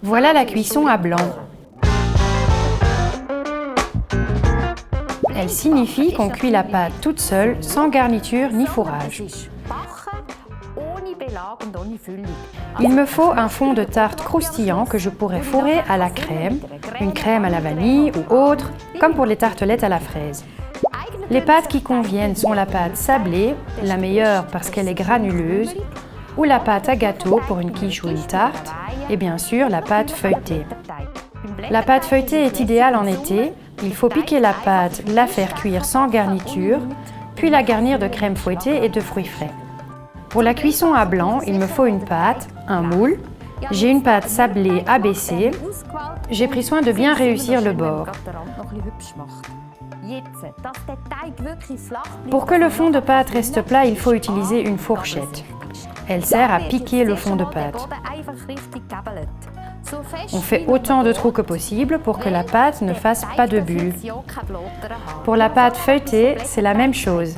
Voilà la cuisson à blanc. Elle signifie qu'on cuit la pâte toute seule, sans garniture ni fourrage. Il me faut un fond de tarte croustillant que je pourrais fourrer à la crème, une crème à la vanille ou autre, comme pour les tartelettes à la fraise. Les pâtes qui conviennent sont la pâte sablée, la meilleure parce qu'elle est granuleuse, ou la pâte à gâteau pour une quiche ou une tarte, et bien sûr la pâte feuilletée. La pâte feuilletée est idéale en été. Il faut piquer la pâte, la faire cuire sans garniture, puis la garnir de crème fouettée et de fruits frais. Pour la cuisson à blanc, il me faut une pâte, un moule. J'ai une pâte sablée abaissée. J'ai pris soin de bien réussir le bord. Pour que le fond de pâte reste plat, il faut utiliser une fourchette. Elle sert à piquer le fond de pâte. On fait autant de trous que possible pour que la pâte ne fasse pas de bulles. Pour la pâte feuilletée, c'est la même chose.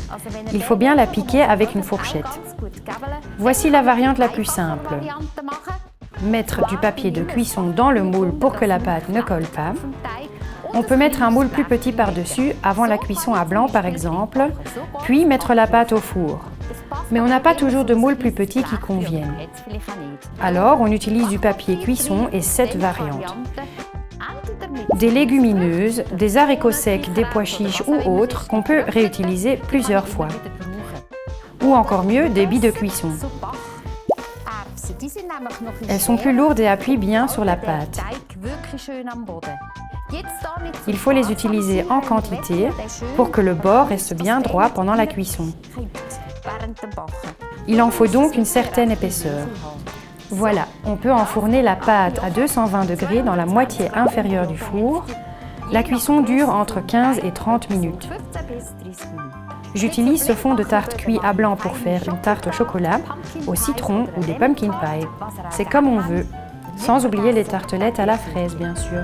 Il faut bien la piquer avec une fourchette. Voici la variante la plus simple. Mettre du papier de cuisson dans le moule pour que la pâte ne colle pas. On peut mettre un moule plus petit par-dessus avant la cuisson à blanc par exemple, puis mettre la pâte au four. Mais on n'a pas toujours de moule plus petit qui convienne. Alors, on utilise du papier cuisson et cette variante. Des légumineuses, des haricots secs, des pois chiches ou autres qu'on peut réutiliser plusieurs fois. Ou encore mieux, des billes de cuisson. Elles sont plus lourdes et appuient bien sur la pâte. Il faut les utiliser en quantité pour que le bord reste bien droit pendant la cuisson. Il en faut donc une certaine épaisseur. Voilà, on peut enfourner la pâte à 220 degrés dans la moitié inférieure du four. La cuisson dure entre 15 et 30 minutes. J'utilise ce fond de tarte cuit à blanc pour faire une tarte au chocolat, au citron ou des pumpkin pie. C'est comme on veut, sans oublier les tartelettes à la fraise bien sûr.